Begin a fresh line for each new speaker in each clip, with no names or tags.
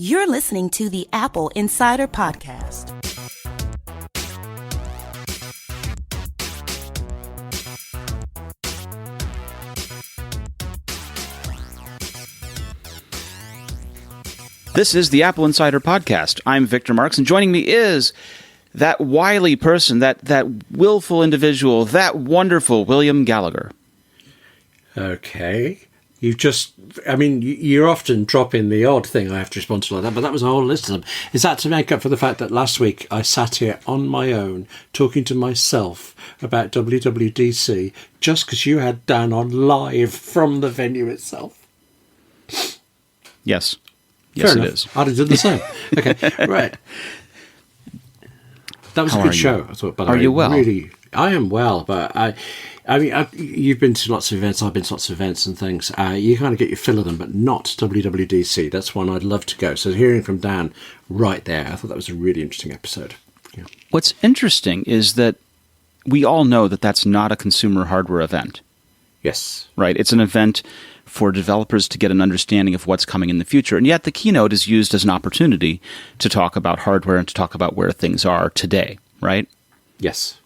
You're listening to the Apple Insider Podcast.
This is the Apple Insider Podcast. I'm Victor Marks, and joining me is that wily person, that willful individual, that wonderful William Gallagher.
Okay. You're often dropping the odd thing I have to respond to like that, but that was a whole list of them. Is that to make up for the fact that last week I sat here on my own talking to myself about WWDC just because you had Dan on live from the venue itself?
Yes. Yes, it is.
I'd have done the same. Okay, right. That was a good show, I thought. By the way,
you well?
Really, I am well, but you've been to lots of events. I've been to lots of events and things. You kind of get your fill of them, but not WWDC. That's one I'd love to go. So hearing from Dan right there, I thought that was a really interesting episode. Yeah.
What's interesting is that we all know that that's not a consumer hardware event.
Yes.
Right? It's an event for developers to get an understanding of what's coming in the future. And yet the keynote is used as an opportunity to talk about hardware and to talk about where things are today, right?
Yes.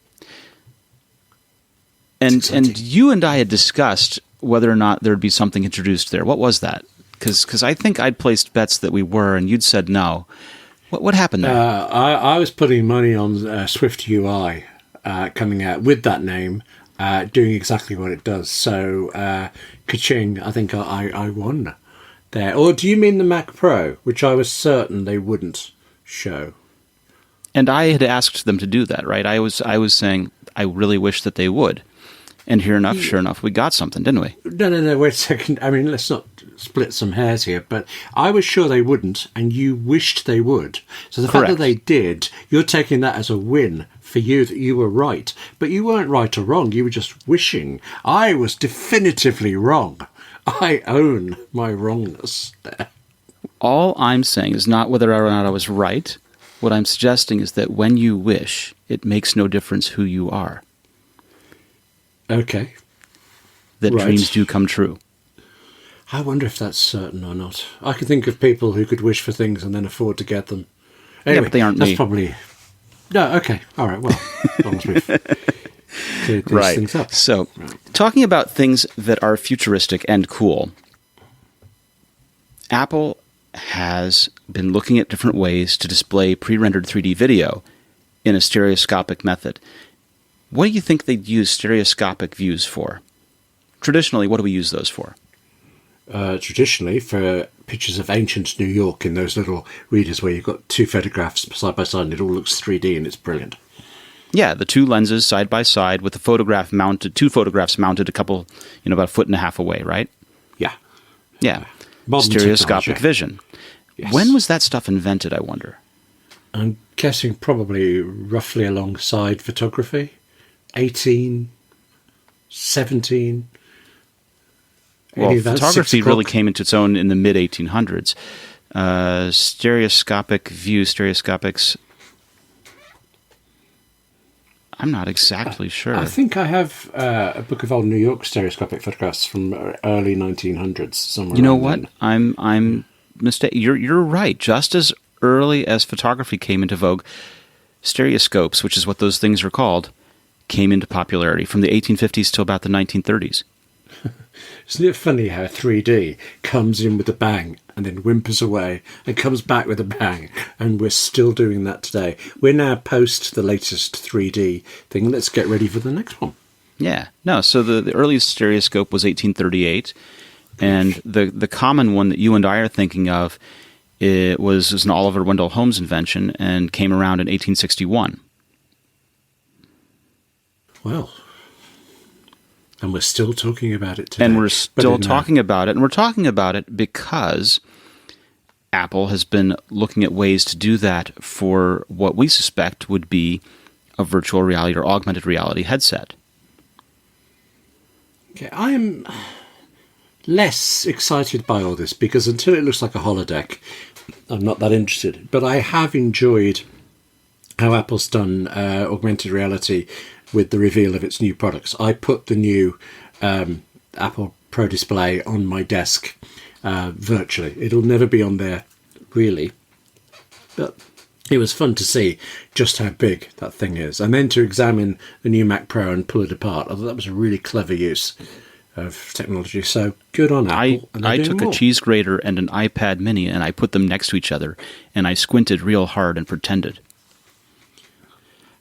And you and I had discussed whether or not there'd be something introduced there. What was that? Because I think I'd placed bets that we were, and you'd said no. What happened there?
I was putting money on Swift UI coming out with that name, doing exactly what it does. So, ka-ching, I think I won there. Or do you mean the Mac Pro, which I was certain they wouldn't show?
And I had asked them to do that, right? I was saying I really wish that they would. And sure enough, we got something, didn't we?
No, wait a second. I mean, let's not split some hairs here, but I was sure they wouldn't, and you wished they would. So the fact that they did, you're taking that as a win for you, that you were right. But you weren't right or wrong, you were just wishing. I was definitively wrong. I own my wrongness there.
All I'm saying is not whether or not I was right. What I'm suggesting is that when you wish, it makes no difference who you are.
Okay.
That dreams do come true.
I wonder if that's certain or not. I can think of people who could wish for things and then afford to get them. Anyway,
yeah, but they aren't
that's
me.
Probably... No, okay. All right, well, as long as we've cleared these things up.
So, talking about things that are futuristic and cool, Apple has been looking at different ways to display pre-rendered 3D video in a stereoscopic method. What do you think they'd use stereoscopic views for? Traditionally, what do we use those for?
Traditionally, for pictures of ancient New York in those little readers where you've got two photographs side by side and it all looks 3D and it's brilliant. Yeah,
the two lenses side by side with the two photographs mounted a couple, about a foot and a half away, right?
Yeah.
Yeah. Stereoscopic vision. Yes. When was that stuff invented, I wonder?
I'm guessing probably roughly alongside photography. 18, 17.
Well, photography really came into its own in the mid-1800s. Stereoscopics, I'm not exactly sure.
I think I have a book of old New York stereoscopic photographs from early 1900s somewhere.
You know what? I'm mistaken. You're right. Just as early as photography came into vogue, stereoscopes, which is what those things are called, came into popularity from the 1850s till about the 1930s.
Isn't it funny how 3D comes in with a bang and then whimpers away and comes back with a bang, and we're still doing that today. We're now post the latest 3D thing. Let's get ready for the next one.
Yeah. No, so the earliest stereoscope was 1838, and the common one that you and I are thinking of was an Oliver Wendell Holmes invention and came around in 1861.
Well, and we're still talking about it today.
And we're still talking about it. And we're talking about it because Apple has been looking at ways to do that for what we suspect would be a virtual reality or augmented reality headset.
Okay, I am less excited by all this because until it looks like a holodeck, I'm not that interested. But I have enjoyed how Apple's done augmented reality with the reveal of its new products. I put the new Apple Pro Display on my desk virtually. It'll never be on there really. But it was fun to see just how big that thing is. And then to examine the new Mac Pro and pull it apart. I thought that was a really clever use of technology. So good on Apple.
I took a cheese grater and an iPad mini and I put them next to each other and I squinted real hard and pretended.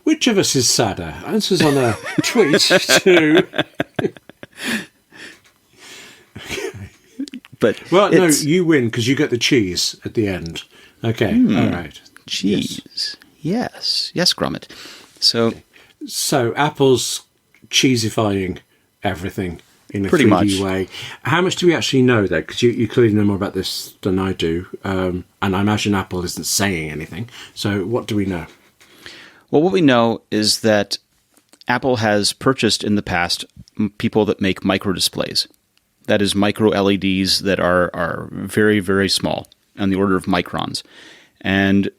Which of us is sadder? Answers on a tweet to...
But
no, you win because you get the cheese at the end. Okay, all right.
Cheese. Yes, Gromit.
So Apple's cheesifying everything in a
pretty
3D
much
way. How much do we actually know, though? Because you clearly know more about this than I do. And I imagine Apple isn't saying anything. So what do we know?
Well, what we know is that Apple has purchased in the past people that make micro displays. That is micro LEDs that are very, very small, on the order of microns. And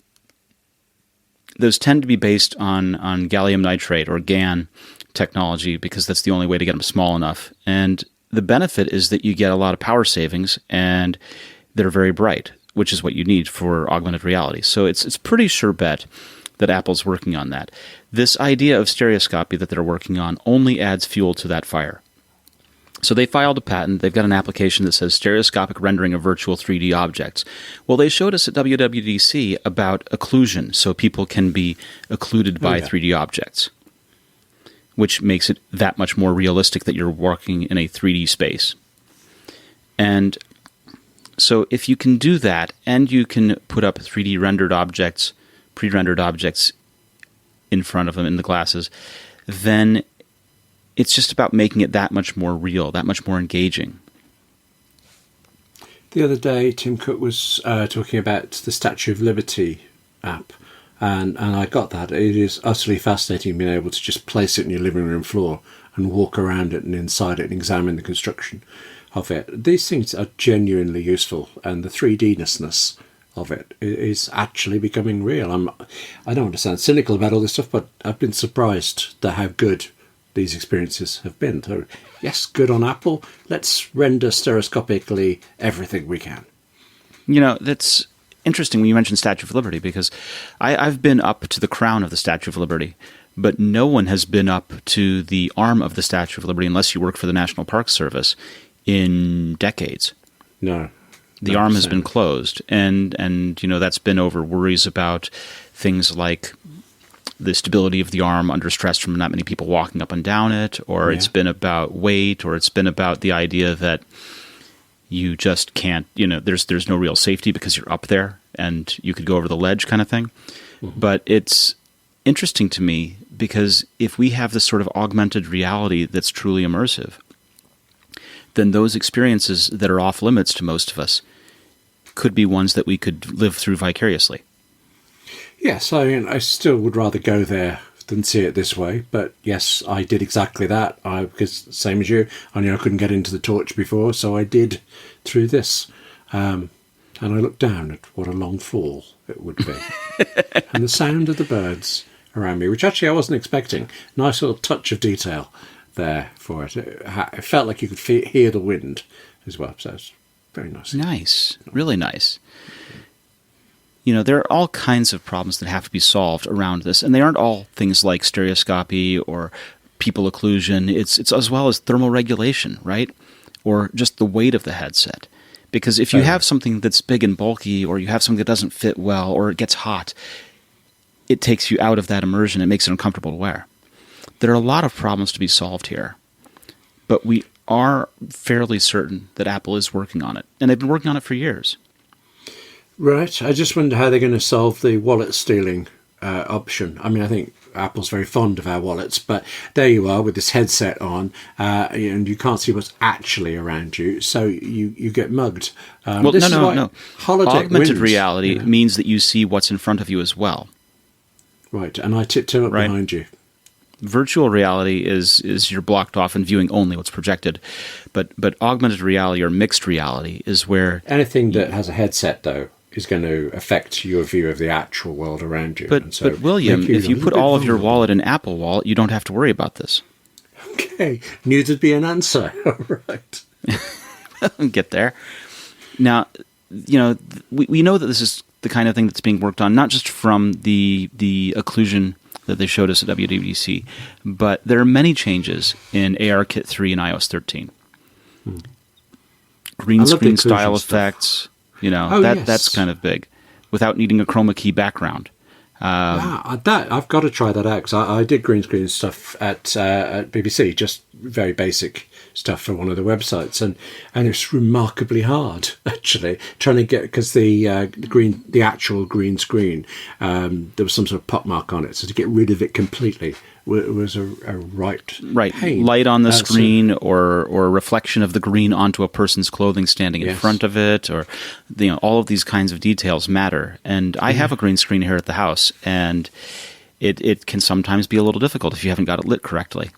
those tend to be based on gallium nitride or GaN technology because that's the only way to get them small enough. And the benefit is that you get a lot of power savings and they're very bright, which is what you need for augmented reality. So it's pretty sure bet that Apple's working on that. This idea of stereoscopy that they're working on only adds fuel to that fire. So they filed a patent. They've got an application that says stereoscopic rendering of virtual 3D objects. Well, they showed us at WWDC about occlusion, so people can be occluded by 3D objects, which makes it that much more realistic that you're walking in a 3D space. And so if you can do that, and you can put up 3D rendered objects, pre-rendered objects in front of them in the glasses, then it's just about making it that much more real, that much more engaging.
The other day, Tim Cook was talking about the Statue of Liberty app, and I got that. It is utterly fascinating being able to just place it in your living room floor and walk around it and inside it and examine the construction of it. These things are genuinely useful, and the 3D-ness of it is actually becoming real. I don't want to sound cynical about all this stuff, but I've been surprised at how good these experiences have been. So, yes, good on Apple. Let's render stereoscopically everything we can.
You know, that's interesting when you mentioned Statue of Liberty, because I've been up to the crown of the Statue of Liberty, but no one has been up to the arm of the Statue of Liberty unless you work for the National Park Service in decades.
No.
The arm has been closed, and you know, that's been over worries about things like the stability of the arm under stress from not many people walking up and down it, or it's been about weight, or it's been about the idea that you just can't, you know, there's no real safety because you're up there and you could go over the ledge kind of thing. Mm-hmm. But it's interesting to me because if we have this sort of augmented reality that's truly immersive, then those experiences that are off limits to most of us could be ones that we could live through vicariously.
Yes, I still would rather go there than see it this way. But yes, I did exactly that. Because same as you, I knew I couldn't get into the torch before, so I did through this. And I looked down at what a long fall it would be. And the sound of the birds around me, which actually I wasn't expecting. Nice little touch of detail there for it. It felt like you could hear the wind as well. So it's very nice.
Nice. Really nice. You know, there are all kinds of problems that have to be solved around this, and they aren't all things like stereoscopy or people occlusion. It's as well as thermal regulation, right? Or just the weight of the headset. Because if you have something that's big and bulky, or you have something that doesn't fit well, or it gets hot, it takes you out of that immersion. It makes it uncomfortable to wear. There are a lot of problems to be solved here, but we are fairly certain that Apple is working on it, and they've been working on it for years.
Right. I just wonder how they're going to solve the wallet stealing option. I mean, I think Apple's very fond of our wallets, but there you are with this headset on, and you can't see what's actually around you, so you get mugged.
Well, no.
Holodeck
Augmented reality means that you see what's in front of you as well.
Right, and I tiptoe up behind you.
Virtual reality is you're blocked off and viewing only what's projected, but augmented reality or mixed reality is where
anything that has a headset, though, is going to affect your view of the actual world around you.
But William, if you put all of your wallet in Apple Wallet, you don't have to worry about this.
Okay, knew there'd be an answer. All right.
Get there. Now, we know that this is the kind of thing that's being worked on, not just from the occlusion that they showed us at WWDC, but there are many changes in ARKit 3 and iOS 13. Green screen style effects, that's kind of big, without needing a chroma key background.
I've got to try that out, because I did green screen stuff at BBC, just very basic stuff for one of the websites, and it's remarkably hard, actually, trying to get, because the actual green screen, there was some sort of pot mark on it, so to get rid of it completely was a right pain.
Light on the screen, or a reflection of the green onto a person's clothing standing in front of it, or all of these kinds of details matter. And I have a green screen here at the house, and it can sometimes be a little difficult if you haven't got it lit correctly.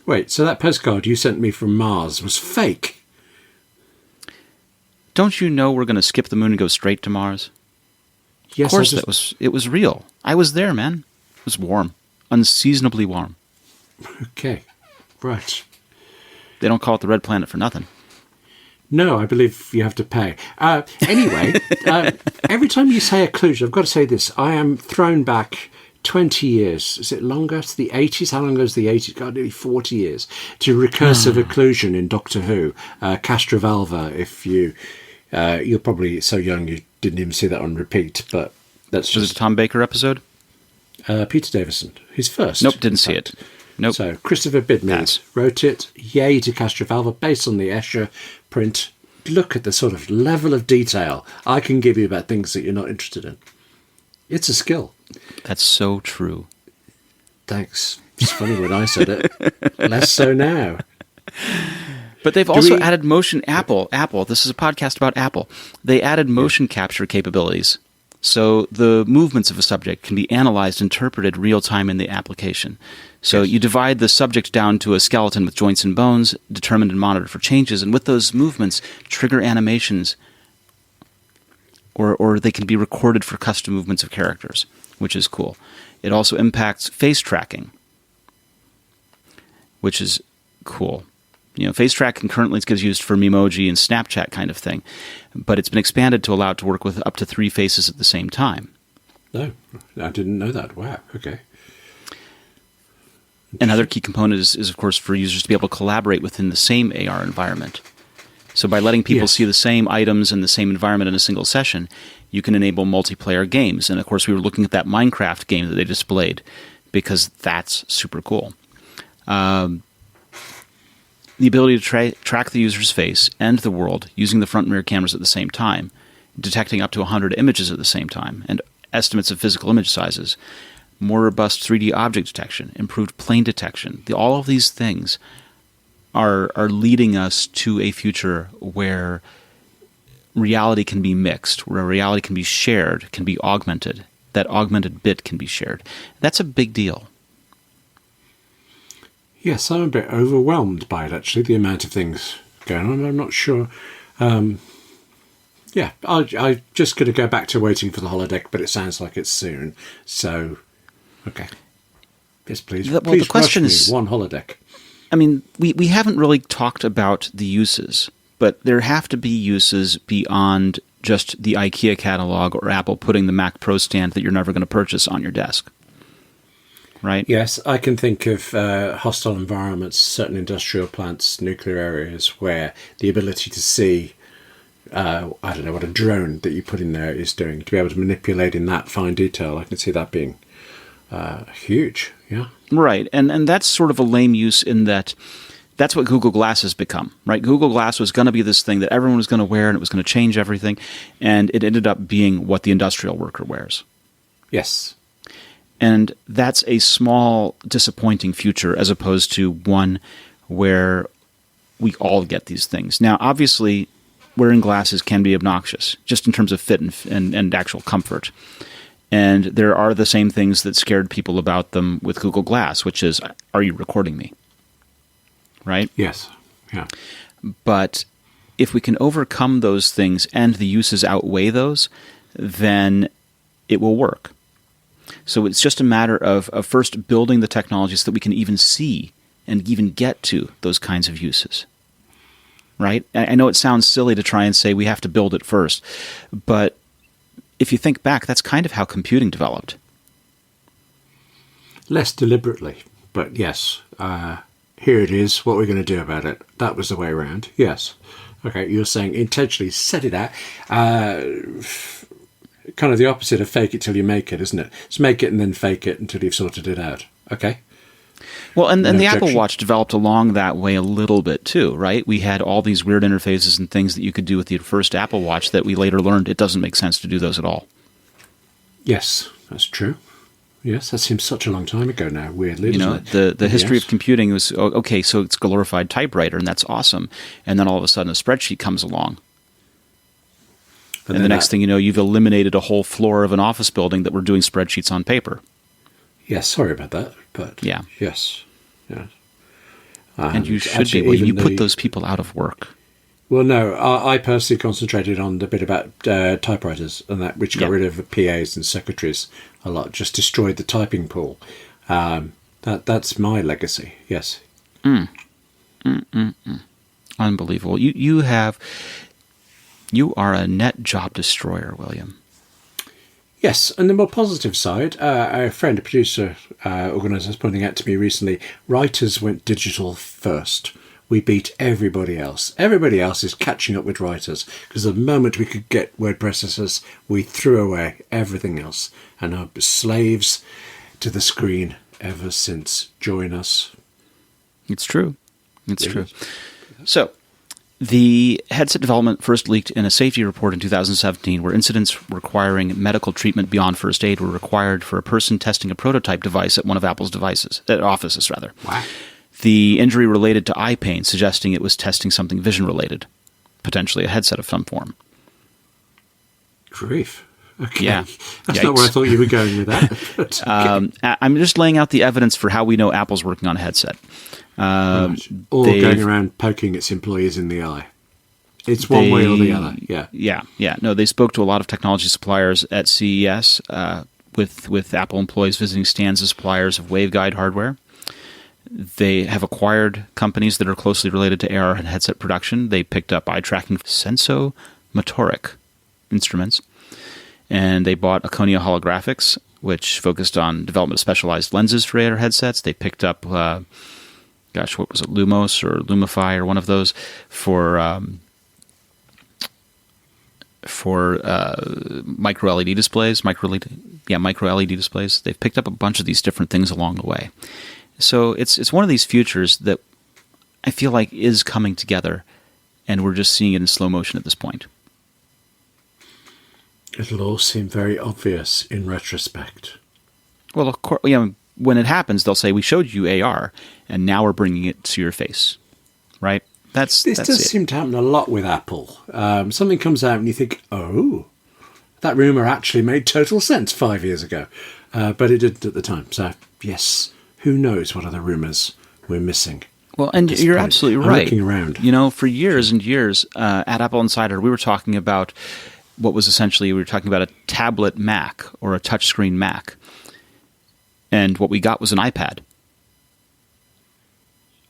Wait, so that postcard you sent me from Mars was fake?
Don't you know we're going to skip the moon and go straight to Mars?
Yes,
of course, it was real. I was there, man. It was warm. Unseasonably warm.
Okay, right.
They don't call it the Red Planet for nothing.
No, I believe you have to pay. Anyway, every time you say occlusion, I've got to say this. I am thrown back 20 years. Is it longer? To the 80s? How long ago was the 80s? God, nearly 40 years. To recursive occlusion in Doctor Who. Castrovalva, if you're probably so young you didn't even see that on repeat, but that's just...
Was it a Tom Baker episode?
Peter Davison, his first.
Nope, didn't see it. Nope.
So Christopher Bidmead wrote it. Yay to Castrovalva, based on the Escher print. Look at the sort of level of detail I can give you about things that you're not interested in. It's a skill.
That's so true.
Thanks. It's funny when I said it. Less so now.
But they've also added motion. Apple. This is a podcast about Apple. They added motion capture capabilities. So the movements of a subject can be analyzed, interpreted real-time in the application. So you divide the subject down to a skeleton with joints and bones, determined and monitored for changes, and with those movements, trigger animations, or they can be recorded for custom movements of characters, which is cool. It also impacts face tracking, which is cool. Face tracking currently gets used for Memoji and Snapchat kind of thing, but it's been expanded to allow it to work with up to 3 faces at the same time.
No, I didn't know that. Wow, okay.
Another key component is, of course, for users to be able to collaborate within the same AR environment. So by letting people see the same items in the same environment in a single session, you can enable multiplayer games. And, of course, we were looking at that Minecraft game that they displayed, because that's super cool. The ability to track the user's face and the world using the front and rear cameras at the same time, detecting up to 100 images at the same time, and estimates of physical image sizes, more robust 3D object detection, improved plane detection. All of these things are leading us to a future where reality can be mixed, where reality can be shared, can be augmented. That augmented bit can be shared. That's a big deal.
Yes, I'm a bit overwhelmed by it, actually, the amount of things going on. I'm not sure. I'm just going to go back to waiting for the holodeck, but it sounds like it's soon. So, okay. Yes, please. Please
the question
rush me.
is,
one holodeck.
I mean, we haven't really talked about the uses, but there have to be uses beyond just the IKEA catalog or Apple putting the Mac Pro stand that you're never going to purchase on your desk. Right?
Yes, I can think of hostile environments, certain industrial plants, nuclear areas, where the ability to see, I don't know, what a drone that you put in there is doing, to be able to manipulate in that fine detail, I can see that being huge, yeah.
Right, and that's sort of a lame use in that that's what Google Glass has become, right? Google Glass was going to be this thing that everyone was going to wear, and it was going to change everything, and it ended up being what the industrial worker wears.
Yes.
And that's a small, disappointing future as opposed to one where we all get these things. Now, obviously, wearing glasses can be obnoxious, just in terms of fit and actual comfort. And there are the same things that scared people about them with Google Glass, which is, are you recording me? Right?
Yes. Yeah.
But if we can overcome those things and the uses outweigh those, then it will work. So it's just a matter of first building the technology so that we can even see and even get to those kinds of uses. right? I know it sounds silly to try and say we have to build it first, but if you think back, that's kind of how computing developed.
Less deliberately, but yes. Here it is. What we're going to do about it. That was the way around. Yes. Okay, you're saying intentionally set it out. Kind of the opposite of fake it till you make it, isn't it? It's make it and then fake it until you've sorted it out. Okay.
Well, and
No
the
objection.
Apple Watch developed along that way a little bit too, right? We had all these weird interfaces and things that you could do with the first Apple Watch that we later learned it doesn't make sense to do those at all.
Yes, that's true. Yes, that seems such a long time ago now, weirdly, doesn't it?
The history
Yes.
of computing was, okay, so it's glorified typewriter, and that's awesome. And then all of a sudden a spreadsheet comes along. And the next thing you know, you've eliminated a whole floor of an office building that were doing spreadsheets on paper.
Yes, sorry about that, but
Yeah.
yes. Yes.
And you should be.
actually,
Well, you
even
put
the-
those people out of work.
Well, no, I personally concentrated on the bit about typewriters and that, which got
Yeah.
rid of PAs and secretaries a lot, just destroyed the typing pool. That's my legacy, yes.
Unbelievable. You are a net job destroyer, William.
Yes, and the more positive side, a friend, a producer, organiser was pointing out to me recently, writers went digital first. We beat everybody else. Everybody else is catching up with writers because the moment we could get word processors, we threw away everything else and are slaves to the screen ever since. Join us.
It's true. It's
It
true.
is.
So, the headset development first leaked in a safety report in 2017 where incidents requiring medical treatment beyond first aid were required for a person testing a prototype device at one of Apple's offices.
Wow.
The injury related to eye pain, suggesting it was testing something vision-related, potentially a headset of some form.
Grief. Okay.
Yeah.
That's not where I thought you were going with that. But, okay.
I'm just laying out the evidence for how we know Apple's working on a headset.
Right. Or
they've-
going around poking its employees in the eye. It's one way or the other. Yeah.
Yeah. No, they spoke to a lot of technology suppliers at CES with Apple employees visiting stands as suppliers of waveguide hardware. They have acquired companies that are closely related to AR and headset production. They picked up eye tracking sensomotoric instruments, and they bought Aconia Holographics, which focused on development of specialized lenses for AR headsets. They picked up, what was it, Lumos or Lumify or one of those for micro LED displays. Micro LED displays. They've picked up a bunch of these different things along the way. So it's one of these futures that I feel like is coming together, and we're just seeing it in slow motion at this point.
It'll all seem very obvious in retrospect.
Well, of course, when it happens, they'll say, "We showed you AR, and now we're bringing it to your face." Right?
This
that's
does
it.
seem to happen a lot with Apple. Something comes out and you think, oh, that rumour actually made total sense 5 years ago. But it didn't at the time. So, yes, who knows what other rumours we're missing.
Well, and you're
point.
absolutely
I'm
right.
looking around.
For years and years at AppleInsider, we were talking about what was essentially, we were talking about a tablet Mac or a touchscreen Mac. And what we got was an iPad.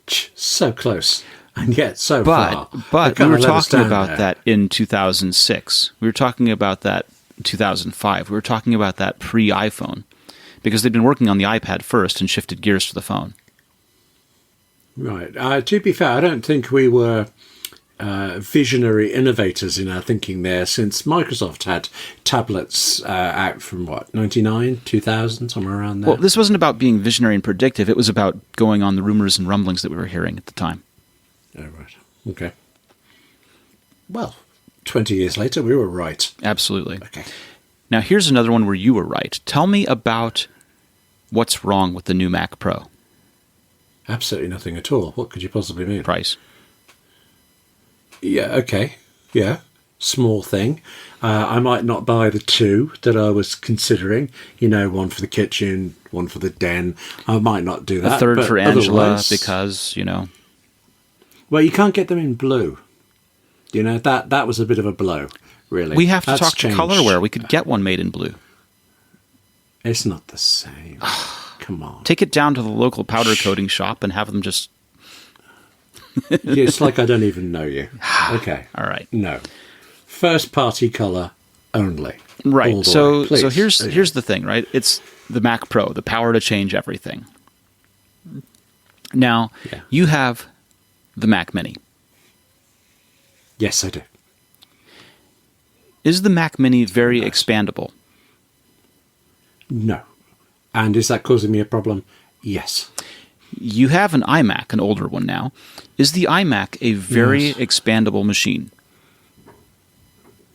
So close, and yet so far.
But we were talking about that in 2006. We were talking about that in 2005. We were talking about that pre-iPhone. Because they'd been working on the iPad first and shifted gears to the phone.
Right. To be fair, I don't think we were visionary innovators in our thinking there, since Microsoft had tablets out from, 99, 2000, somewhere around there?
Well, this wasn't about being visionary and predictive. It was about going on the rumors and rumblings that we were hearing at the time.
Oh, right. Okay. Well, 20 years later, we were right.
Absolutely.
Okay.
Now, here's another one where you were right. Tell me about what's wrong with the new Mac Pro.
Absolutely nothing at all. What could you possibly mean?
Price.
Yeah, okay. Yeah. Small thing. I might not buy the two that I was considering. One for the kitchen, one for the den. I might not do that.
A third
but
for Angela
otherwise-
because,
Well, you can't get them in blue. That was a bit of a blow, really.
we have to
That's
talk
changed.
to Colorware. We could get one made in blue.
It's not the same. Come on.
Take it down to the local powder coating shop and have them just...
It's like I don't even know you. Okay.
All right.
No. First party color only.
Right.
All the
So
way, please.
here's the thing, right? It's the Mac Pro, the power to change everything. Now, you have the Mac Mini.
Yes, I do.
Is the Mac Mini very expandable?
No. And is that causing me a problem? Yes.
You have an iMac, an older one now. Is the iMac a very expandable machine?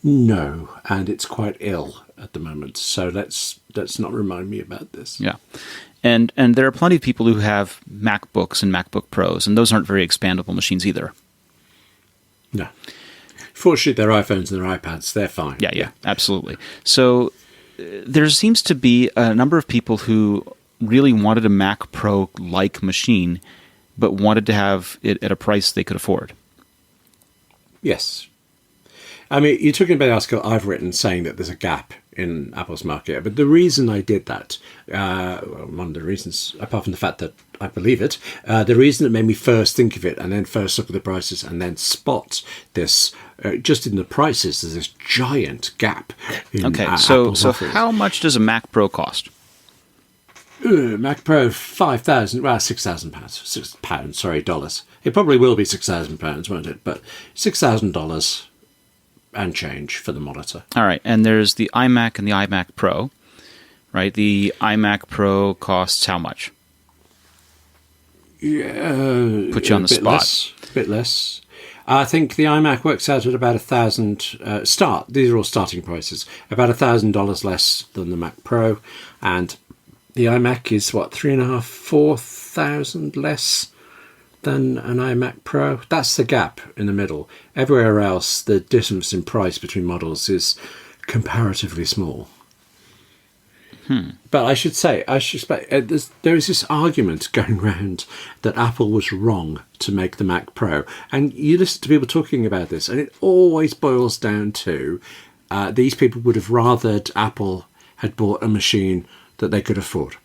No, and it's quite ill at the moment. So let's not remind me about this.
Yeah. And there are plenty of people who have MacBooks and MacBook Pros, and those aren't very expandable machines either.
No. Fortunately, their iPhones and their iPads, they're fine.
Yeah, absolutely. So there seems to be a number of people who really wanted a Mac Pro-like machine, but wanted to have it at a price they could afford.
Yes. I mean, you're talking about the article I've written saying that there's a gap in Apple's market. But the reason I did that, one of the reasons, apart from the fact that I believe it, the reason that made me first think of it and then first look at the prices and then spot this, just in the prices, there's this giant gap in Apple's offers.
How much does a Mac Pro cost?
Mac Pro, £5,000, well, £6,000. £6, sorry, dollars. It probably will be £6,000, won't it? But $6,000 and change for the monitor.
All right, and there's the iMac and the iMac Pro, right? The iMac Pro costs how much?
Yeah,
put you on the spot.
A bit less. I think the iMac works out at about $1,000 These are all starting prices. About $1,000 less than the Mac Pro, and the iMac is what, $3,500–4,000 less than an iMac Pro. That's the gap in the middle. Everywhere else, the difference in price between models is comparatively small. But I suspect there is this argument going around that Apple was wrong to make the Mac Pro. And you listen to people talking about this, and it always boils down to these people would have rathered Apple had bought a machine that they could afford.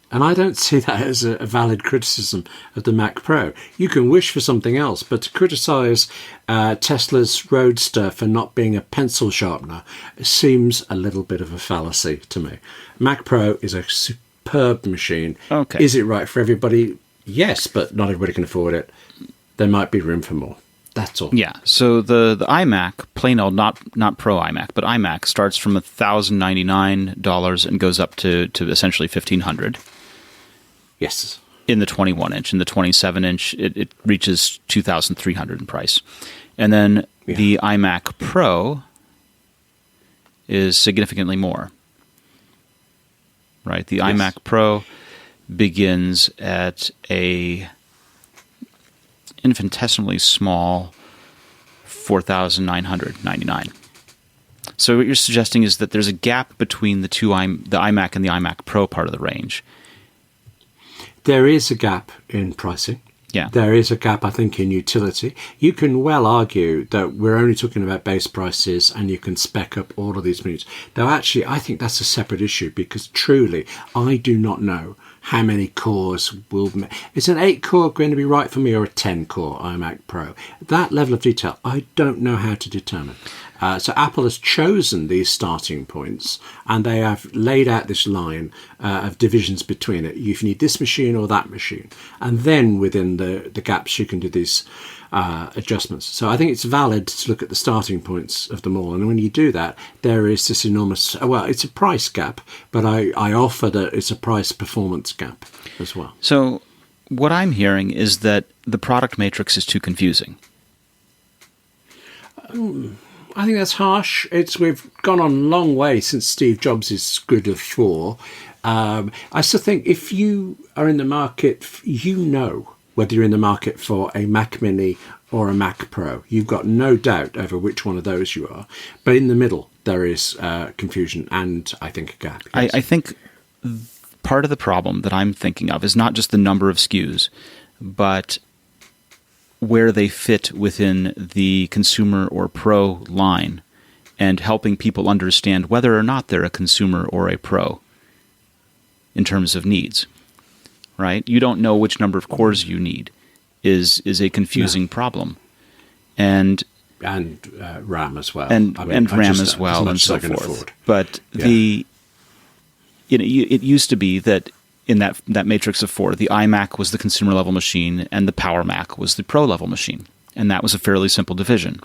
And I don't see that as a valid criticism of the Mac Pro. You can wish for something else, but to criticise Tesla's Roadster for not being a pencil sharpener seems a little bit of a fallacy to me. Mac Pro is a superb machine.
Okay.
Is it right for everybody? Yes, but not everybody can afford it. There might be room for more. That's all.
Yeah. So the iMac, plain old, not Pro iMac, but iMac starts from $1,099 and goes up to essentially $1,500.
Yes.
In the 21-inch. In the 27-inch, it reaches $2,300 in price. And then the iMac Pro is significantly more. Right? The iMac Pro begins at a infinitesimally small $4,999. So what you're suggesting is that there's a gap between the iMac and the iMac Pro part of the range.
There is a gap in pricing.
Yeah.
There is a gap, I think, in utility. You can well argue that we're only talking about base prices and you can spec up all of these units. Though actually, I think that's a separate issue because truly, I do not know how many cores will... Is an 8-core going to be right for me or a 10-core iMac Pro? That level of detail, I don't know how to determine. So Apple has chosen these starting points and they have laid out this line of divisions between it. You need this machine or that machine. And then within the gaps, you can do these adjustments. So I think it's valid to look at the starting points of them all. And when you do that, there is this enormous... Well, it's a price gap, but I offer that it's a price-performance gap as well.
So what I'm hearing is that the product matrix is too confusing.
I think that's harsh. We've gone on a long way since Steve Jobs' grid of 4. I still think if you are in the market, you know whether you're in the market for a Mac Mini or a Mac Pro. You've got no doubt over which one of those you are. But in the middle, there is confusion and I think a gap. Yes.
I think part of the problem that I'm thinking of is not just the number of SKUs, but where they fit within the consumer or pro line and helping people understand whether or not they're a consumer or a pro in terms of needs, right? You don't know which number of cores you need. is a confusing problem. And
RAM as well.
And RAM as well, and so forth. But it used to be that in that matrix of 4, the iMac was the consumer level machine and the Power Mac was the pro level machine. And that was a fairly simple division.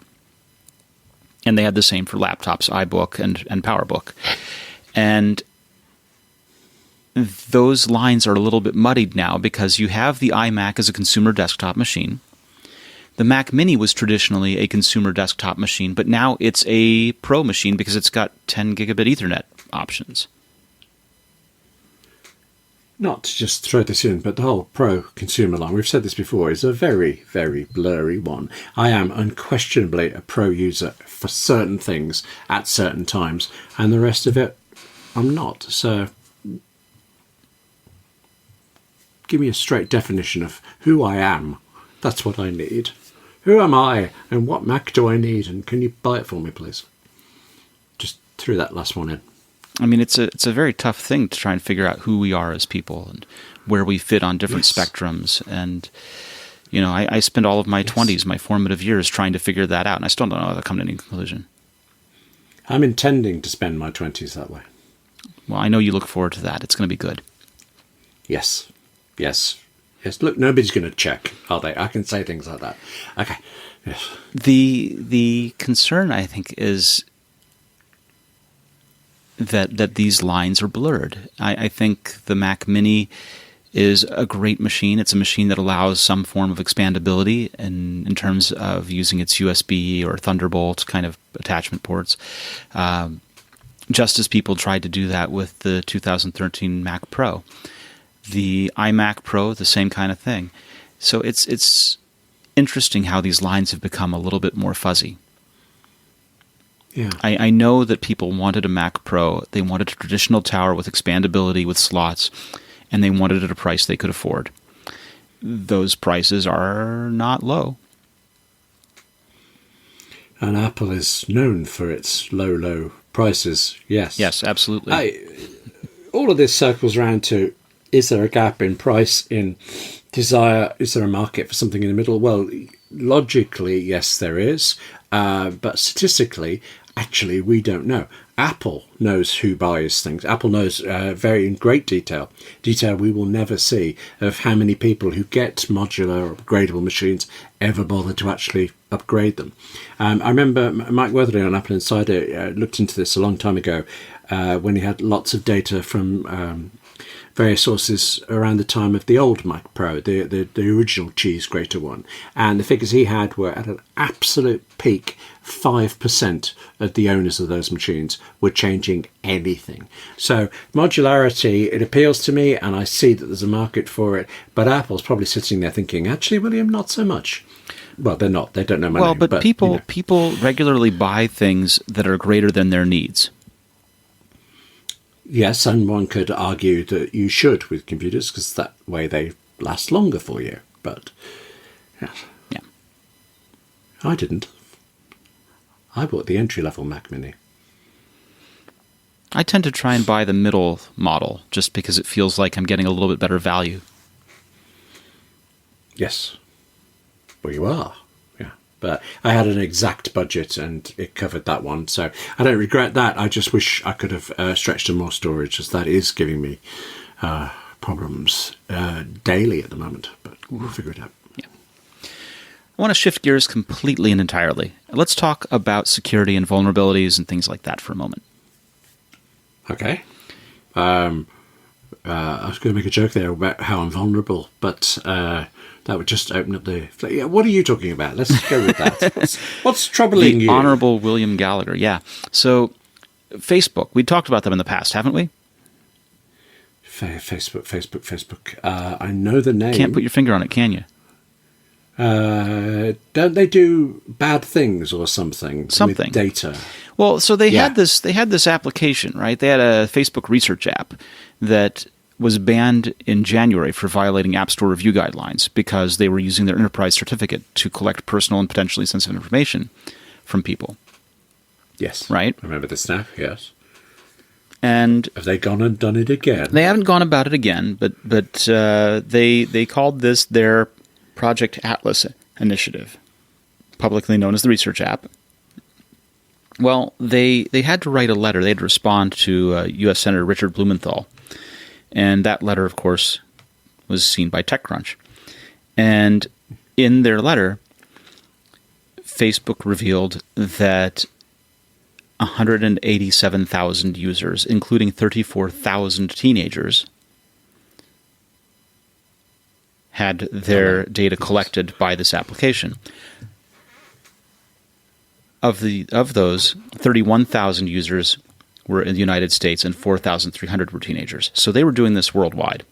And they had the same for laptops, iBook and PowerBook. And those lines are a little bit muddied now because you have the iMac as a consumer desktop machine. The Mac Mini was traditionally a consumer desktop machine, but now it's a pro machine because it's got 10 gigabit Ethernet options.
Not to just throw this in, but the whole pro consumer line, we've said this before, is a very, very blurry one. I am unquestionably a pro user for certain things at certain times, and the rest of it, I'm not. So give me a straight definition of who I am. That's what I need. Who am I, and what Mac do I need, and can you buy it for me, please? Just threw that last one in.
I mean, it's a very tough thing to try and figure out who we are as people and where we fit on different spectrums. And, I spent all of my 20s, my formative years, trying to figure that out, and I still don't know how to come to any conclusion.
I'm intending to spend my 20s that way.
Well, I know you look forward to that. It's going to be good.
Yes. Look, nobody's going to check, are they? I can say things like that. Okay. Yes.
The concern, I think, is that these lines are blurred. I think the Mac Mini is a great machine. It's a machine that allows some form of expandability in terms of using its USB or Thunderbolt kind of attachment ports. Just as people tried to do that with the 2013 Mac Pro. The iMac Pro, the same kind of thing. So it's interesting how these lines have become a little bit more fuzzy.
Yeah.
I know that people wanted a Mac Pro. They wanted a traditional tower with expandability, with slots, and they wanted it at a price they could afford. Those prices are not low.
And Apple is known for its low prices, yes.
Yes, absolutely.
All of this circles around to, is there a gap in price, in desire? Is there a market for something in the middle? Well, logically, yes, there is. But statistically, actually, we don't know. Apple knows who buys things. Apple knows very in great detail we will never see, of how many people who get modular or upgradable machines ever bother to actually upgrade them. I remember Mike Weatherly on AppleInsider looked into this a long time ago when he had lots of data from various sources around the time of the old Mac Pro, the original cheese grater one. And the figures he had were at an absolute peak. 5% of the owners of those machines were changing anything. So modularity, it appeals to me, and I see that there's a market for it, but Apple's probably sitting there thinking, actually, William, not so much. Well, they're not. They don't know my name.
Well, but people regularly buy things that are greater than their needs.
Yes, and one could argue that you should with computers, because that way they last longer for you. But, yeah. I didn't. I bought the entry-level Mac Mini.
I tend to try and buy the middle model, just because it feels like I'm getting a little bit better value.
Yes. Well, you are. But I had an exact budget and it covered that one. So I don't regret that. I just wish I could have stretched to more storage, as that is giving me problems daily at the moment. But we'll figure it out.
Yeah. I want to shift gears completely and entirely. Let's talk about security and vulnerabilities and things like that for a moment.
Okay. I was going to make a joke there about how I'm vulnerable, but that would just open up the... Yeah, what are you talking about? Let's go with that. What's troubling you?
The Honorable William Gallagher, yeah. So, Facebook, we talked about them in the past, haven't we?
Facebook. I know the name.
Can't put your finger on it, can you?
Don't they do bad things or something with data?
Well, so they had this application, right? They had a Facebook research app that was banned in January for violating App Store review guidelines because they were using their enterprise certificate to collect personal and potentially sensitive information from people.
Yes.
Right?
I remember this now, yes.
And
have they gone and done it again?
They haven't gone about it again, but they called this their Project Atlas initiative, publicly known as the Research App. Well, they had to write a letter. They had to respond to U.S. Senator Richard Blumenthal. And that letter, of course, was seen by TechCrunch. And in their letter, Facebook revealed that 187,000 users, including 34,000 teenagers, had their data collected by this application. Of those, 31,000 users were in the United States and 4,300 were teenagers. So they were doing this worldwide.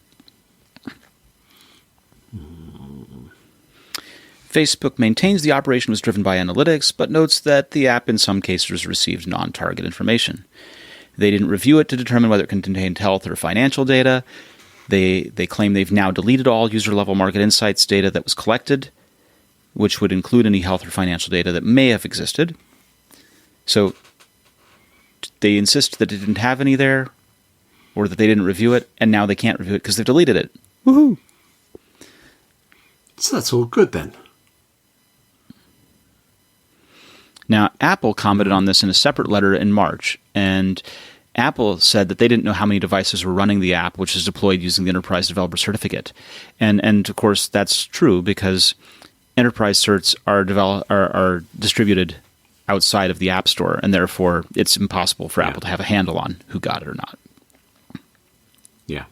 Facebook maintains the operation was driven by analytics, but notes that the app in some cases received non-target information. They didn't review it to determine whether it contained health or financial data. They claim they've now deleted all user-level market insights data that was collected, which would include any health or financial data that may have existed. So they insist that it didn't have any there, or that they didn't review it, and now they can't review it because they've deleted it. Woohoo!
So that's all good then.
Now, Apple commented on this in a separate letter in March, and Apple said that they didn't know how many devices were running the app, which is deployed using the Enterprise Developer Certificate. And of course, that's true because enterprise certs are distributed outside of the App Store, and therefore it's impossible for Apple to have a handle on who got it or not.
Yeah.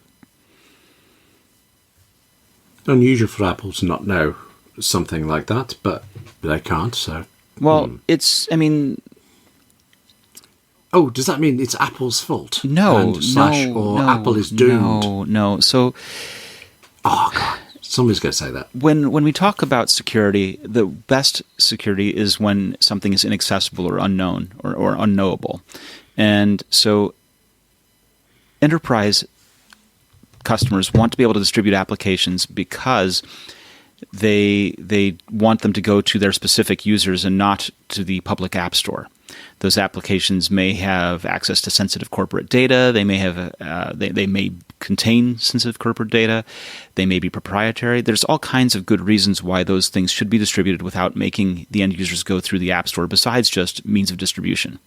Unusual for Apple to not know something like that, but they can't, so...
Well, it's, I mean...
Oh, does that mean it's Apple's fault?
No,
Apple is doomed?
No. So...
Oh, God. Somebody's going to say that.
When we talk about security, the best security is when something is inaccessible or unknown or unknowable. And so enterprise customers want to be able to distribute applications because they want them to go to their specific users and not to the public app store. Those applications may have access to sensitive corporate data. They may have they may contain sensitive corporate data. They may be proprietary. There's all kinds of good reasons why those things should be distributed without making the end users go through the app store, besides just means of distribution.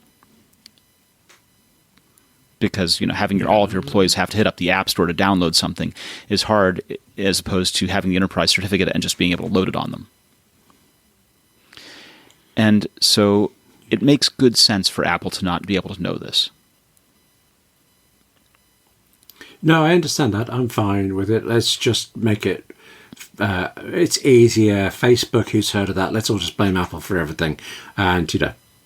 Because having all of your employees have to hit up the app store to download something is hard, as opposed to having the enterprise certificate and just being able to load it on them. And so it makes good sense for Apple to not be able to know this.
No, I understand that. I'm fine with it. Let's just make it... it's easier. Facebook, who's heard of that? Let's all just blame Apple for everything. And,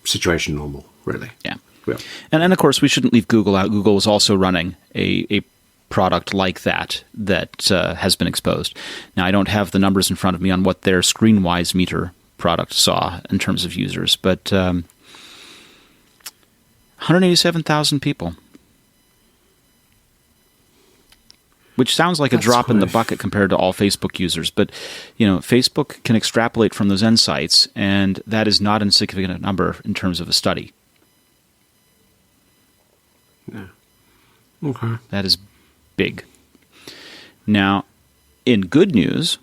situation normal, really.
Yeah.
Yeah.
And of course, we shouldn't leave Google out. Google is also running a product like that has been exposed. Now, I don't have the numbers in front of me on what their ScreenWise meter product saw in terms of users, but 187,000 people. Which sounds like a drop in the bucket compared to all Facebook users. But, Facebook can extrapolate from those insights, and that is not an insignificant number in terms of a study.
Yeah. Okay.
That is big. Now, in good news,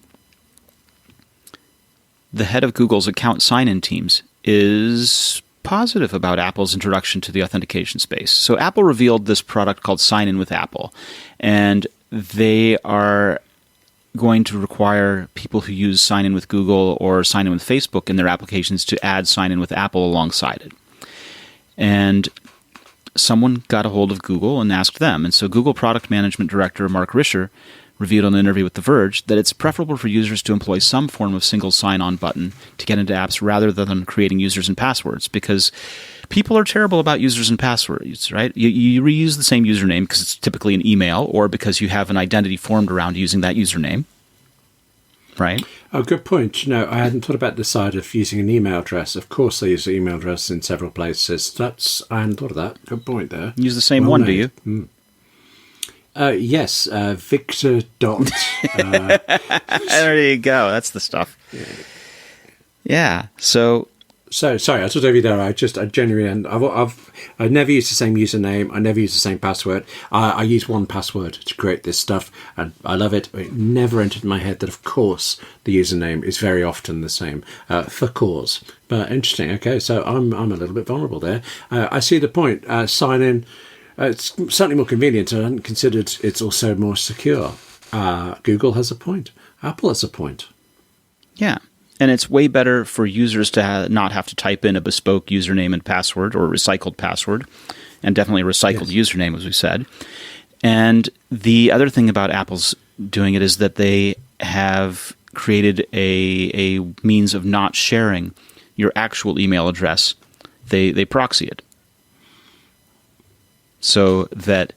the head of Google's account sign-in teams is positive about Apple's introduction to the authentication space. So Apple revealed this product called Sign In with Apple, and they are going to require people who use Sign In with Google or Sign In with Facebook in their applications to add Sign In with Apple alongside it. And someone got a hold of Google and asked them. And so Google Product Management Director Mark Risher revealed in an interview with The Verge that it's preferable for users to employ some form of single sign-on button to get into apps rather than creating users and passwords, because people are terrible about users and passwords, right? You reuse the same username because it's typically an email, or because you have an identity formed around using that username, right?
Oh, good point. I hadn't thought about the side of using an email address. Of course, they use an email address in several places. I hadn't thought of that. Good point there.
Use the same one, made. Do you?
Yes, Victor.
There you go. That's the stuff. Yeah. So
So sorry, I talked over you there. I genuinely, I've never used the same username. I never used the same password. I use one password to create this stuff, and I love it. It never entered my head that, of course, the username is very often the same for cause. But interesting. Okay, so I'm a little bit vulnerable there. I see the point. Sign in. It's certainly more convenient. I hadn't considered it's also more secure. Google has a point. Apple has a point.
Yeah. And it's way better for users to not have to type in a bespoke username and password, or a recycled password, and definitely a recycled username, as we said. And the other thing about Apple's doing it is that they have created a means of not sharing your actual email address. They proxy it so that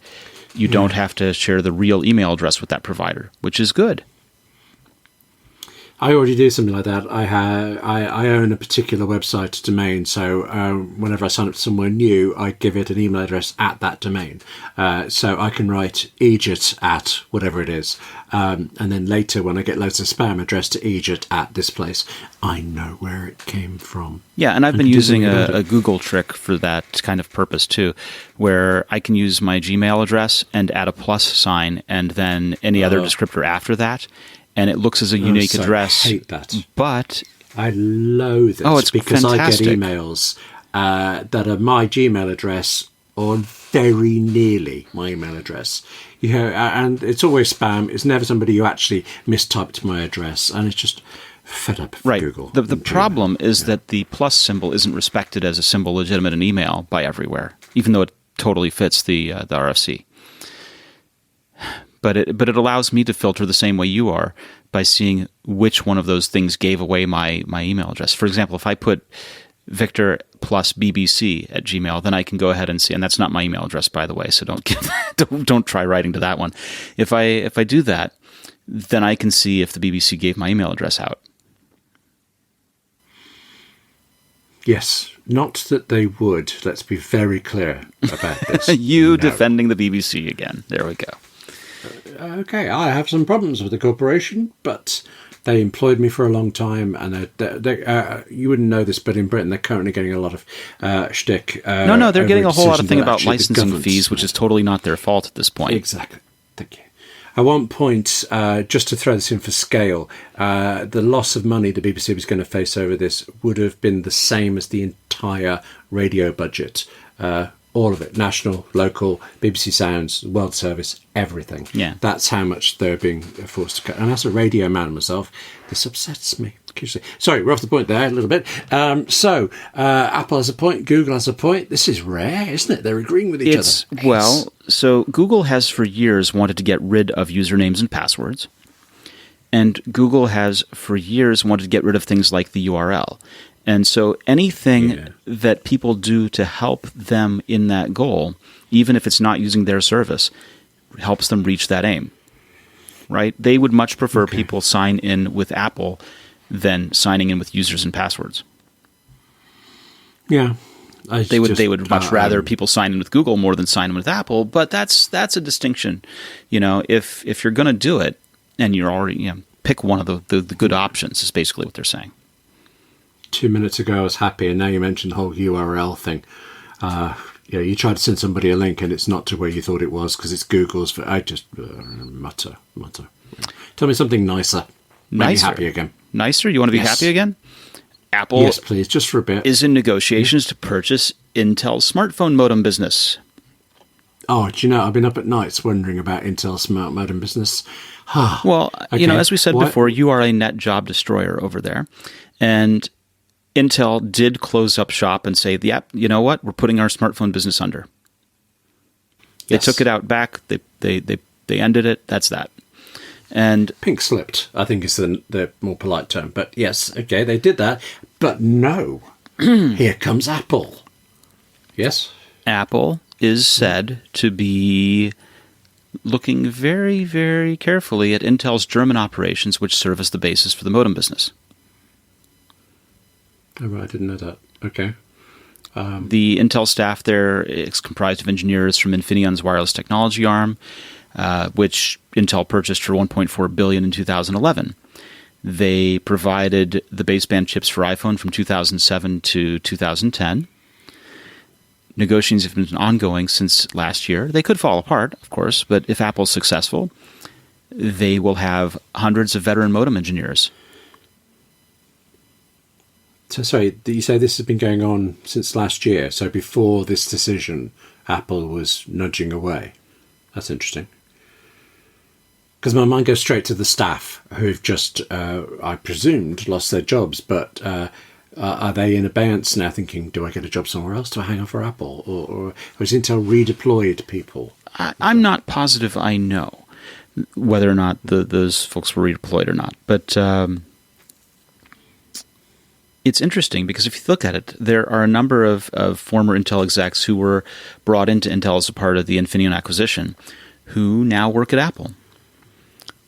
you don't have to share the real email address with that provider, which is good.
I already do something like that. I own a particular website domain, so whenever I sign up somewhere new, I give it an email address at that domain. So I can write Egypt at whatever it is, and then later when I get loads of spam addressed to Egypt at this place, I know where it came from.
Yeah, and I've been using a Google trick for that kind of purpose too, where I can use my Gmail address and add a plus sign and then any other descriptor after that. And it looks as a unique address.
I hate that.
But
I loathe it
it's
because
fantastic.
I get emails that are my Gmail address or very nearly my email address. And it's always spam. It's never somebody who actually mistyped my address, and it's just fed up with Google.
The problem is that the plus symbol isn't respected as a symbol legitimate in email by everywhere, even though it totally fits the RFC. But it allows me to filter the same way you are by seeing which one of those things gave away my email address. For example, if I put Victor plus BBC at Gmail, then I can go ahead and see, and that's not my email address, by the way, so don't try writing to that one. If I do that, then I can see if the BBC gave my email address out.
Yes, not that they would. Let's be very clear about this.
Defending the BBC again. There we go.
Okay, I have some problems with the corporation, but they employed me for a long time, and you wouldn't know this, but in Britain they're currently getting a lot of shtick.
No, they're getting a whole lot of thing about licensing fees, which is totally not their fault at this point.
Exactly. Thank you. At one point, just to throw this in for scale, the loss of money the BBC was going to face over this would have been the same as the entire radio budget. All of it, national, local, BBC Sounds, World Service, everything.
Yeah.
That's how much they're being forced to cut. And as a radio man myself, this upsets me. Sorry, we're off the point there a little bit. Apple has a point, Google has a point. This is rare, isn't it? They're agreeing with each other.
Well, so Google has for years wanted to get rid of usernames and passwords. And Google has for years wanted to get rid of things like the URL. And so anything that people do to help them in that goal, even if it's not using their service, helps them reach that aim, right? They would much prefer people sign in with Apple than signing in with users and passwords.
Yeah.
They would much rather people sign in with Google more than sign in with Apple, but that's a distinction. You know, if you're going to do it and you're already, pick one of the good options is basically what they're saying.
2 minutes ago I was happy, and now you mentioned the whole URL thing. You try to send somebody a link and it's not to where you thought it was because it's Google's. I just mutter. Tell me something nicer. Make me happy again.
Nicer? You want to be happy again? Apple,
yes, please, just for a bit,
is in negotiations to purchase Intel's smartphone modem business.
Oh, do you know, I've been up at nights wondering about Intel's smart modem business.
Well, as we said before, you are a net job destroyer over there. And Intel did close up shop and say, you know what? We're putting our smartphone business under. They took it out back. They ended it. That's that. And
pink slipped, I think is the more polite term. But yes, okay, they did that. But no, here comes Apple. Yes?
Apple is said to be looking very, very carefully at Intel's German operations, which serve as the basis for the modem business.
Oh, right, I didn't know that. Okay.
The Intel staff there is comprised of engineers from Infineon's wireless technology arm, which Intel purchased for $1.4 billion in 2011. They provided the baseband chips for iPhone from 2007 to 2010. Negotiations have been ongoing since last year. They could fall apart, of course, but if Apple's successful, they will have hundreds of veteran modem engineers.
So, sorry, you say this has been going on since last year. So before this decision, Apple was nudging away. That's interesting. Because my mind goes straight to the staff who've just, I presumed, lost their jobs. But are they in abeyance now thinking, do I get a job somewhere else? Do I hang on for Apple? Or has Intel redeployed people?
I'm not positive I know whether or not those folks were redeployed or not. But it's interesting because if you look at it, there are a number of former Intel execs who were brought into Intel as a part of the Infineon acquisition who now work at Apple.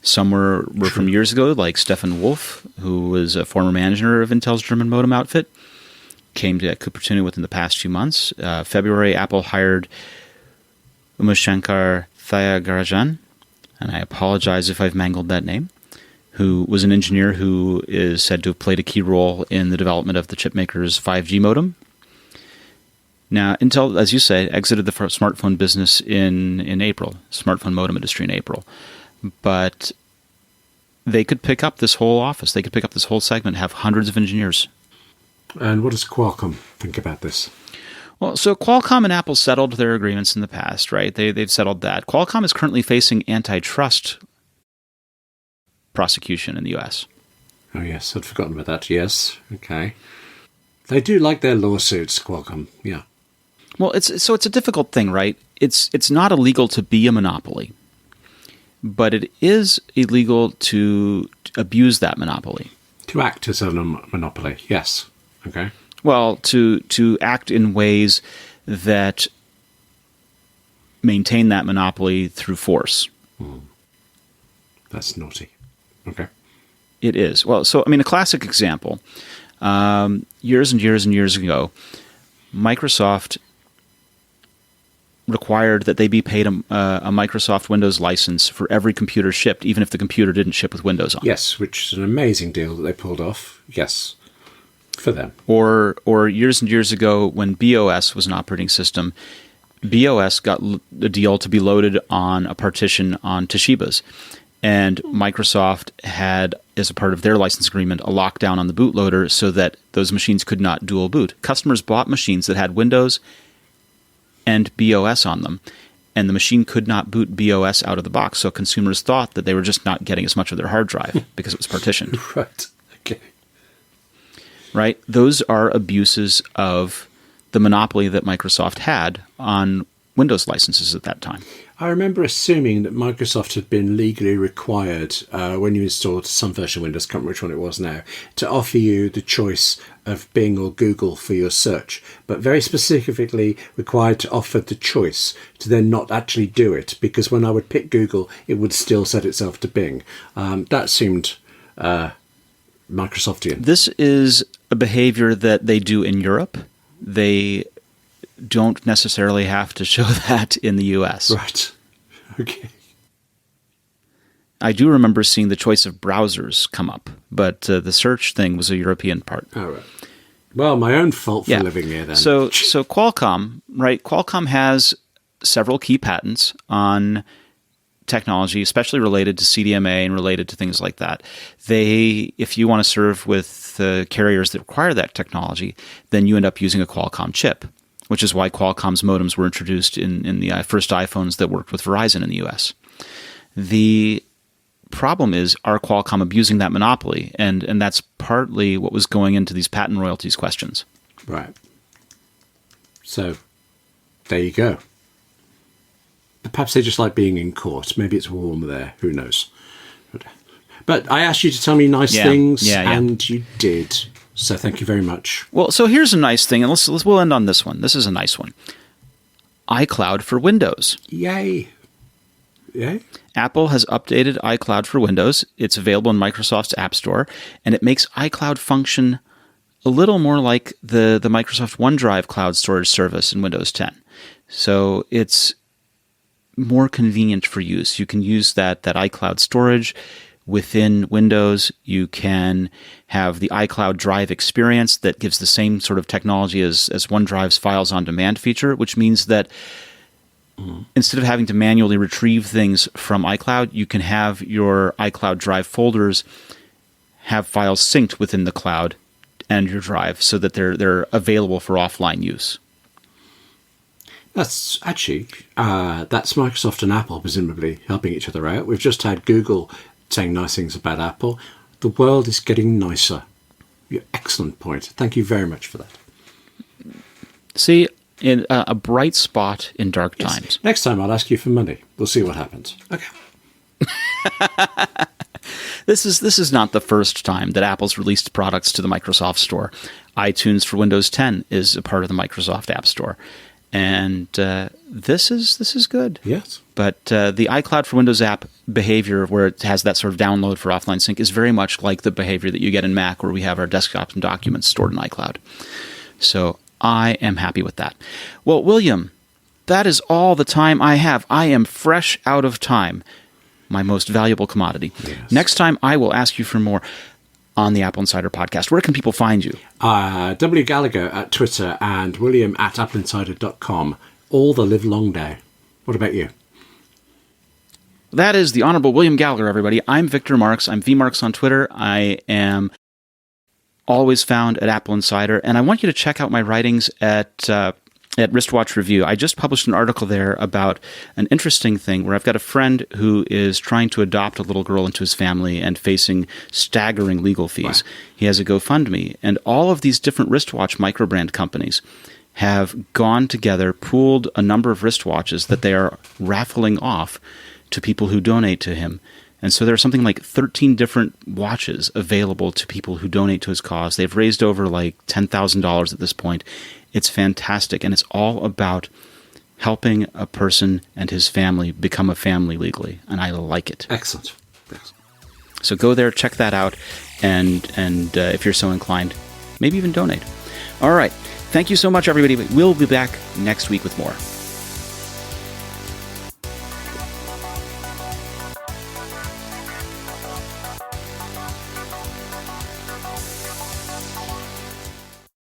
Some were from years ago, like Stefan Wolf, who was a former manager of Intel's German modem outfit, came to Cupertino within the past few months. February, Apple hired Umashankar Thyagarajan, and I apologize if I've mangled that name, who was an engineer who is said to have played a key role in the development of the chipmaker's 5G modem. Now, Intel, as you say, exited the smartphone business in April, smartphone modem industry in April. But they could pick up this whole office. They could pick up this whole segment, have hundreds of engineers.
And what does Qualcomm think about this?
Well, so Qualcomm and Apple settled their agreements in the past, right? They've settled that. Qualcomm is currently facing antitrust prosecution in the U.S.
Oh, yes. I'd forgotten about that. Yes. Okay. They do like their lawsuits, Qualcomm. Yeah.
Well, it's a difficult thing, right? It's not illegal to be a monopoly, but it is illegal to abuse that monopoly.
To act as a monopoly, yes. Okay.
Well, to act in ways that maintain that monopoly through force.
That's naughty. Okay.
It is. Well, so, I mean, a classic example. Years and years and years ago, Microsoft required that they be paid a Microsoft Windows license for every computer shipped, even if the computer didn't ship with Windows on.
Yes, which is an amazing deal that they pulled off. Yes, for them.
Or years and years ago, when BOS was an operating system, BOS got a deal to be loaded on a partition on Toshiba's. And Microsoft had, as a part of their license agreement, a lockdown on the bootloader so that those machines could not dual boot. Customers bought machines that had Windows and BOS on them, and the machine could not boot BOS out of the box, so consumers thought that they were just not getting as much of their hard drive because it was partitioned.
Right. Okay.
Right? Those are abuses of the monopoly that Microsoft had on Windows licenses at that time.
I remember assuming that Microsoft had been legally required, when you installed some version of Windows, I can't remember which one it was now, to offer you the choice of Bing or Google for your search, but very specifically required to offer the choice to then not actually do it, because when I would pick Google, it would still set itself to Bing. That seemed Microsoftian.
This is a behavior that they do in Europe. They don't necessarily have to show that in the US.
Right. Okay.
I do remember seeing the choice of browsers come up, but the search thing was a European part.
All right. Well, my own fault for living here then.
So Qualcomm, right? Qualcomm has several key patents on technology, especially related to CDMA and related to things like that. If you want to serve with carriers that require that technology, then you end up using a Qualcomm chip, which is why Qualcomm's modems were introduced in the first iPhones that worked with Verizon in the US. The problem is, are Qualcomm abusing that monopoly? And that's partly what was going into these patent royalties questions.
Right. So, there you go. But perhaps they just like being in court. Maybe it's warm there. Who knows? But I asked you to tell me nice things, and you did. So thank you very much.
Well, so here's a nice thing, and we'll end on this one. This is a nice one. iCloud for Windows.
Yay. Yay.
Apple has updated iCloud for Windows. It's available in Microsoft's App Store, and it makes iCloud function a little more like the Microsoft OneDrive cloud storage service in Windows 10. So it's more convenient for use. You can use that iCloud storage within Windows. You can have the iCloud Drive experience that gives the same sort of technology as OneDrive's Files on Demand feature, which means that instead of having to manually retrieve things from iCloud, you can have your iCloud Drive folders have files synced within the cloud and your drive so that they're available for offline use.
That's actually, that's Microsoft and Apple presumably helping each other out. We've just had Google saying nice things about Apple. The world is getting nicer. Excellent point. Thank you very much for that.
See, in a bright spot in dark times.
Next time I'll ask you for money. We'll see what happens. Okay.
This is not the first time that Apple's released products to the Microsoft Store. iTunes for Windows 10 is a part of the Microsoft App Store. And this is good.
Yes.
But the iCloud for Windows app behavior, where it has that sort of download for offline sync, is very much like the behavior that you get in Mac, where we have our desktops and documents stored in iCloud. So I am happy with that. Well, William, that is all the time I have. I am fresh out of time, my most valuable commodity.
Yes.
Next time, I will ask you for more on the Apple Insider podcast. Where can people find you?
W. Gallagher at Twitter and William at AppleInsider.com all the live long day. What about you?
That is the Honorable William Gallagher, everybody. I'm Victor Marks. I'm VMarks on Twitter. I am always found at Apple Insider, and I want you to check out my writings at Wristwatch Review. I just published an article there about an interesting thing where I've got a friend who is trying to adopt a little girl into his family and facing staggering legal fees. Wow. He has a GoFundMe, and all of these different wristwatch microbrand companies have gone together, pooled a number of wristwatches that they are raffling off to people who donate to him. And so there are something like 13 different watches available to people who donate to his cause. They've raised over like $10,000 at this point. It's fantastic, and it's all about helping a person and his family become a family legally, and I like it.
Excellent. Yes.
So go there, check that out, and if you're so inclined, maybe even donate. All right. Thank you so much, everybody. We'll be back next week with more.